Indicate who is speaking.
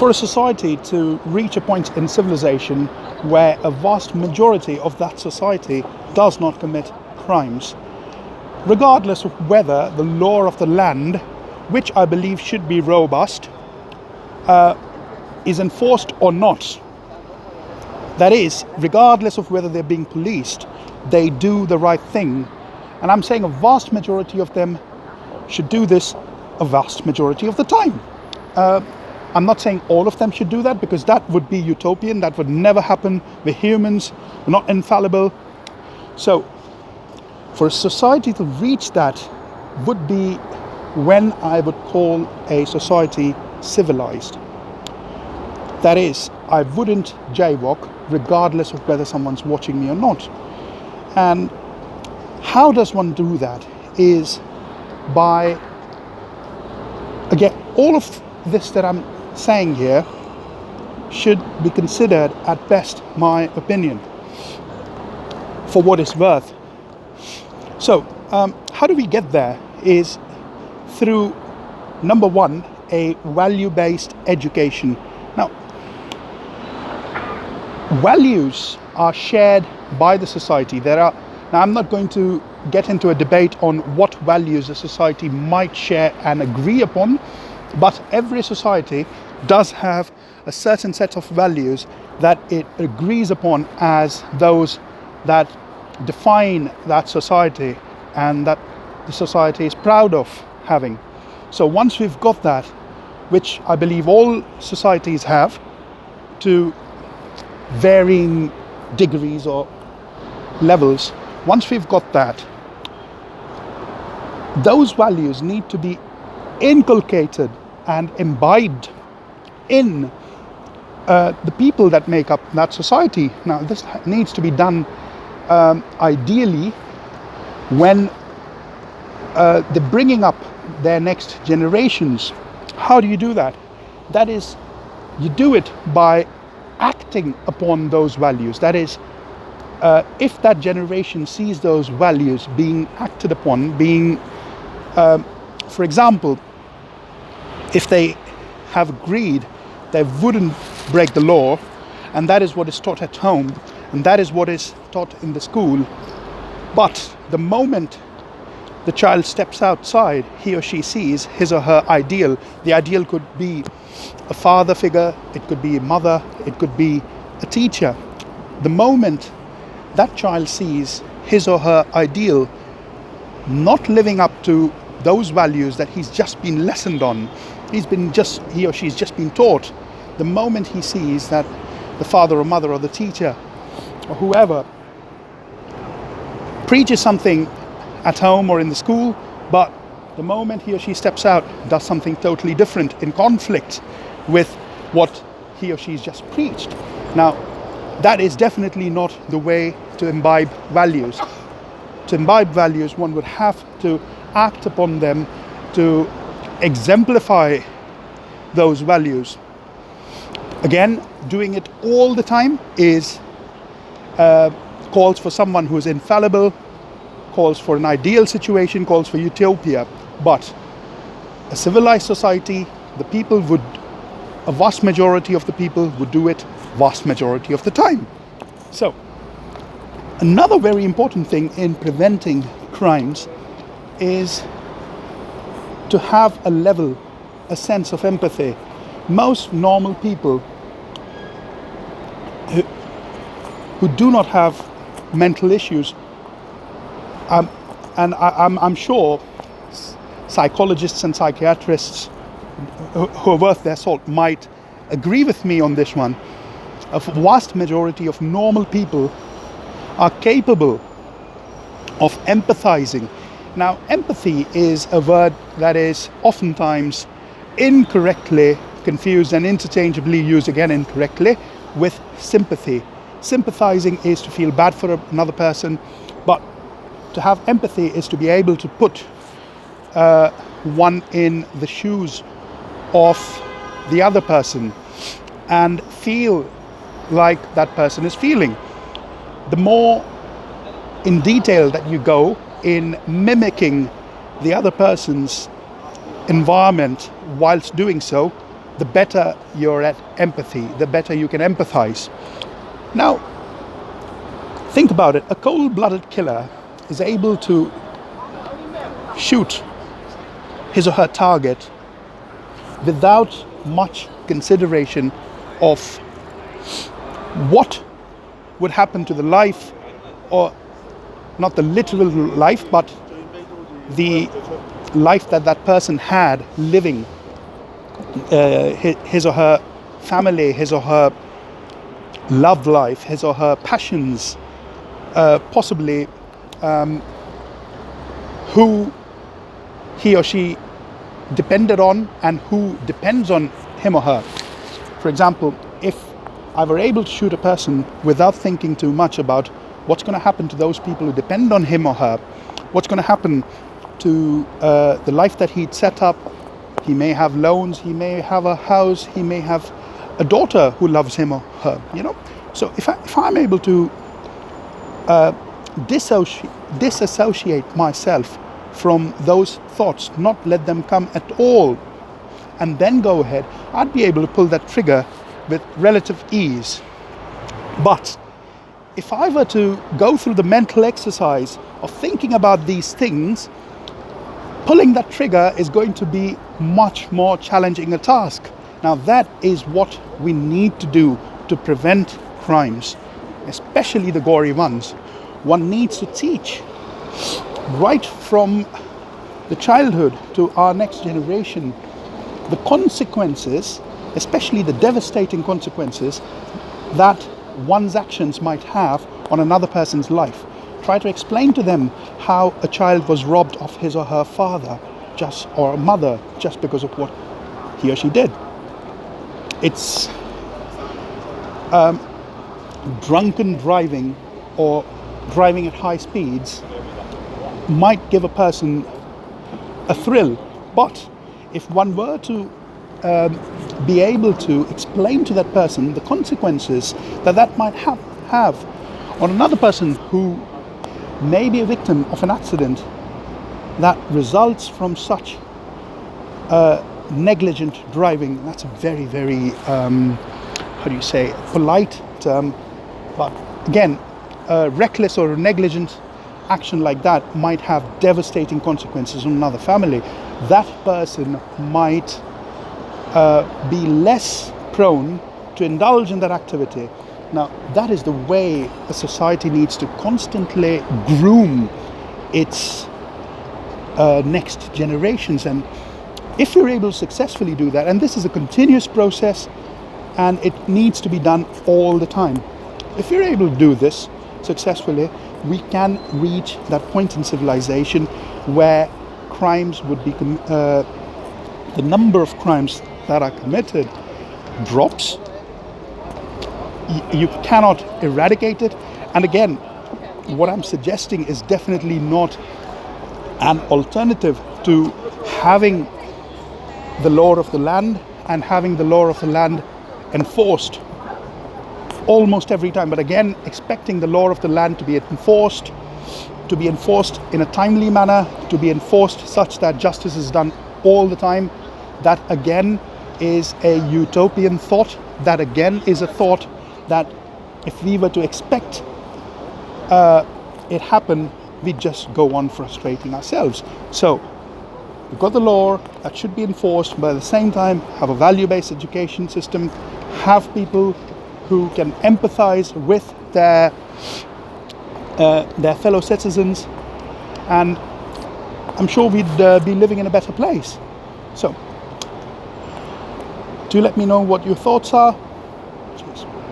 Speaker 1: For a society to reach a point in civilization where a vast majority of that society does not commit crimes, regardless of whether the law of the land, which I believe should be robust, is enforced or not. That is, regardless of whether they're being policed, they do the right thing. And I'm saying a vast majority of them should do this a vast majority of the time. I'm not saying all of them should do that, because that would be utopian. That would never happen. We're humans, we're not infallible. So for a society to reach that would be when I would call a society civilized. That is, I wouldn't jaywalk regardless of whether someone's watching me or not. And how does one do that is by, again, all of this that I'm saying here should be considered at best my opinion, for what it's worth. So how do we get there is through, number one, a value-based education. Now, values are shared by the society. Now I'm not going to get into a debate on what values a society might share and agree upon, but every society does have a certain set of values that it agrees upon as those that define that society and that the society is proud of having. So once we've got that, which I believe all societies have to varying degrees or levels, once we've got that, those values need to be inculcated and imbibed in the people that make up that society. Now, this needs to be done ideally when they're bringing up their next generations. How do you do that? That is, you do it by acting upon those values. That is, if that generation sees those values being acted upon, being, for example, if they have agreed they wouldn't break the law, and that is what is taught at home, and that is what is taught in the school, but the moment the child steps outside, he or she sees his or her ideal. The ideal could be a father figure, it could be a mother, it could be a teacher. The moment that child sees his or her ideal not living up to those values that he's just been lessoned on, he or she's just been taught, the moment he sees that the father or mother or the teacher or whoever preaches something at home or in the school, but the moment he or she steps out, does something totally different in conflict with what he or she's just preached. Now, that is definitely not the way to imbibe values. To imbibe values, one would have to act upon them to exemplify those values. Again, doing it all the time is calls for someone who is infallible, calls for an ideal situation, calls for utopia. But a civilized society, a vast majority of the people would do it vast majority of the time. So, another very important thing in preventing crimes is to have a sense of empathy. Most normal people who do not have mental issues, and I'm sure psychologists and psychiatrists who are worth their salt might agree with me on this one. A vast majority of normal people are capable of empathizing. Now, empathy is a word that is oftentimes incorrectly confused and interchangeably used, again incorrectly, with sympathy. Sympathizing is to feel bad for another person, but to have empathy is to be able to put one in the shoes of the other person and feel like that person is feeling. The more in detail that you go in mimicking the other person's environment whilst doing so, the better you're at empathy, the better you can empathize. Now, think about it. A cold-blooded killer is able to shoot his or her target without much consideration of what would happen to the life, or not the literal life, but the life that that person had living, his or her family, his or her love life, his or her passions, possibly who he or she depended on and who depends on him or her. For example, if I were able to shoot a person without thinking too much about what's going to happen to those people who depend on him or her, what's going to happen to the life that he'd set up. He may have loans, he may have a house, he may have a daughter who loves him or her, you know. So if I'm able to disassociate myself from those thoughts, not let them come at all, and then go ahead, I'd be able to pull that trigger with relative ease. But if I were to go through the mental exercise of thinking about these things, pulling that trigger is going to be much more challenging a task. Now that is what we need to do to prevent crimes, especially the gory ones. One needs to teach right from the childhood to our next generation the consequences, especially the devastating consequences that one's actions might have on another person's life. Try to explain to them how a child was robbed of his or her father or mother just because of what he or she did. It's drunken driving or driving at high speeds might give a person a thrill, but if one were to be able to explain to that person the consequences that might have on another person who may be a victim of an accident that results from such negligent driving. That's a very, very, polite term. But again, reckless or negligent action like that might have devastating consequences on another family. That person might be less prone to indulge in that activity. Now, that is the way a society needs to constantly groom its next generations. And if you're able to successfully do that, and this is a continuous process and it needs to be done all the time, if you're able to do this successfully, we can reach that point in civilization where crimes would be, the number of crimes that are committed drops. You cannot eradicate it. And again, what I'm suggesting is definitely not an alternative to having the law of the land and having the law of the land enforced almost every time. But again, expecting the law of the land to be enforced in a timely manner, to be enforced such that justice is done all the time, that again is a utopian thought. That again is a thought that if we were to expect it happen, we just go on frustrating ourselves. So we've got the law that should be enforced, but at the same time have a value-based education system, have people who can empathize with their fellow citizens, and I'm sure we'd be living in a better place. So do let me know what your thoughts are.